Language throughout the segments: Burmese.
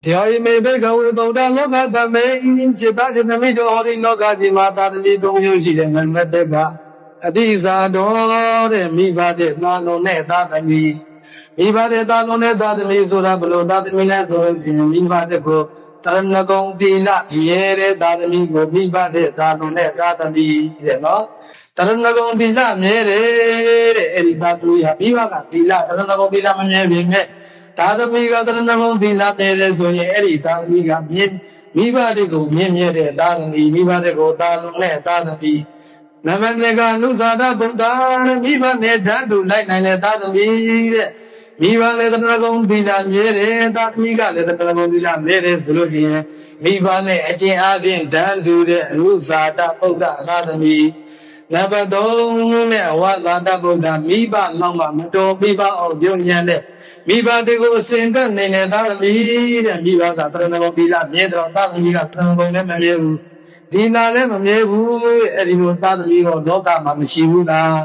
Devi me be gawe bauda loka tame chita chitami do hori loka ji mata tami tonyo shi de manmate ba adisa do de mi ba de nalo ne ta tami mi ba de ta lo ne ta tami soda blo ta tami ne so sin mi ba de ko tarana kong tila ye de ta tami ko mi ba de ta lo ne ta tami de no tarana kong tila me de eri ta tu ya mi ba ka tila tarana kong tila me be meသာသမီကသရဏဂုံသီလတည်တယ်ဆိုရင်အဲ့ဒီသာသမီကမြင့်မိဘတွေကိုမြင့်မြတ်တဲ့သာသမီမိဘတွေကိုသာလုံးတဲ့သာသမီနမတေကနုဇာတဗုဒ္ဓမိဘနဲ့ဓာတ်တူလိုက်နိုင်တဲ့သာသမီတဲ့မိဘလည်းသရဏဂုံသီလမြဲတယ်သာသမီကလည်းသရဏဂုံသီလမြဲတယ်ဆိုလို့ရှိရင်မိဘနဲ့အကျင့်အပြင်ဓာတ်တူတဲ့အနုဇာတဗုဒ္ဓသာသမီနံပါတ်3နဲ့အဝဇာတဗုဒ္ဓမိဘလောက်မှမတော်မိဘအောင်ပြုံးညံတဲ့မိဘတွေကိုအစဉ်တက်နေတဲ့သာသမီတဲ့မိဘကသရဏဂုံသီလမြဲတော့သာသမီကသရဏဂုံလည်းမမြဲဘူးဒီနာလည်းမမြဲဘူးအဲ့ဒီလိုသာသမီတော့လောကမှာမရှိဘူးလား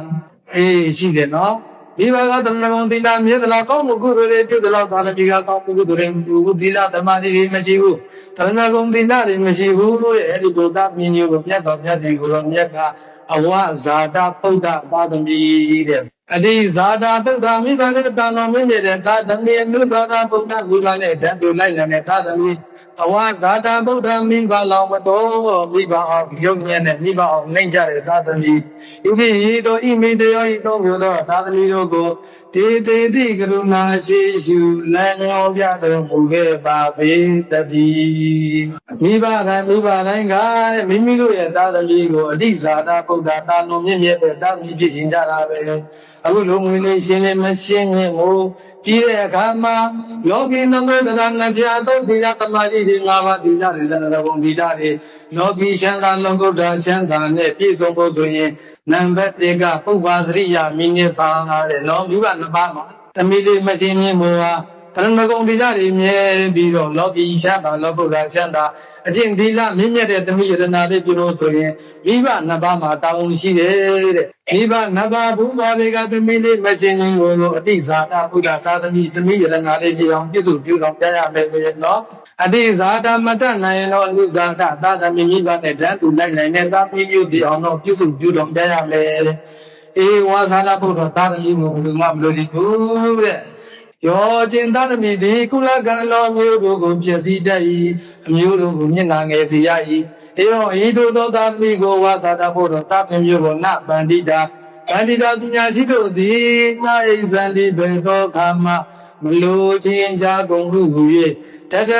အေးရှိတယ်နော်မိဘကသရဏဂုံသီလမြဲသလားကောင်းမှုကုသိုလ်တွေပြုသလားသာသမီကကောင်းမှုကုသိုလ်တွေပြုသီလဓမ္မတွေမရှိဘူးသရဏဂုံသီလတွေမရှိဘူးတဲ့အဲ့ဒီလိုသာမြင်မျိုးကိုမြတ်စွာဘုရားရှင်ကိုတော့မြတ်ကအဝဇာတပုဒ္ဓသာသမီတဲ့အဒီဇာတာပုဒ္ဓမိဘနဲ့တာနာမင်းတဲ့သာသမီအနုဇာတာပုဒ္ဓမိဘနဲ့ဓာတ်တူလိုက်နေတဲ့သာသမီအဝဇာတာပုဒ္ဓမိဘလောင်မတော်မိဘအောင်ယုံညံ့တဲ့မိဘအောင်နှိမ့်ကြတဲ့သာသမီဤဒီဤတို့ဤမိတယောဤတော်မျိုးသောသာသမီတို့ကိုတေတေတိကရုဏာရှိရှုလမ်းကြောင်းပြတော်မူခဲ့ပါပေတည်းမိဘတိုင်းကမိမိတို့ရဲ့သာသမီကိုအဓိဇာတာပုဒ္ဓတာလွန်မြင့်မြတ်တဲ့သာသမီဖြစ်ရှင်ကြတာပဲအခုလုံးဝလေးရှင်းလေးမရှင်းရင်ကိုကြည့်တဲ့အခါမှာလောကီနမေတရာနှပြသုံးသီလသမာဓိတွေ၅ပါးသီလတွေသရဏဂုံသီလတွေလောကီချမ်းသာလောကုတ္တရာချမ်းသာနဲ့ပြည့်စုံဖို့ဆိုရင်နံပါတ်1ကပုဗ္ဗာစရိယမိနစ်ပါတဲ့နော်မိဘနှစ်ပါးမှာတမီလေးမရှင်းမြင်ဘူးဟာသရဏဂုံသီလတွေမြဲပြီးတော့လောကီချမ်းသာလောကုတ္တရာချမ်းသာအကျင့်သီလမြင့်မြတ်တဲ့တမိယတနာလေးပြုလို့ဆိုရင်မိဘနှစ်ပါးမှာတာဝန်ရှိတယ်တဲ့မိဘနှစ်ပါးဘုရားတွေကတမိလေးမရှင်းရင်ကိုအတိဇာတာဘုရားသာသမီတမိယတနာလေးပြုအောင်ပြည့်စုံပြုအောင်ကြားရမယ်ဆိုရင်နော်အတိဇာတာမတတ်နိုင်ရင်တော့အနုဇာတာသာသမီမိဘနဲ့ဓာတ်တူလိုက်နိုင်တဲ့သာသမီမျိုးဒီအောင်တော့ပြည့်စုံပြုအောင်ကြားရမယ်တဲ့အေဝါဇာတာဘုရားသာသမီကိုဘယ်လိုမှမလို့ဒီကူတဲ့ယောကျင်သာသမီဒီကုလကံတော်မျိုးတို့ကိုပြည့်စည်တတ်၏အမျိုးတို့ကိုမျက်ငါငယ်စေရ၏ဧဝံဤသို့သောသာသမီကိုဝါသာတဖို့တော်သာသမီမျိုးကိုနပန္တိတာပညာရှိတို့သည်နာဣဇံတိဘေသောခါမမလိုချင်းကြကုန်ဟု၍တက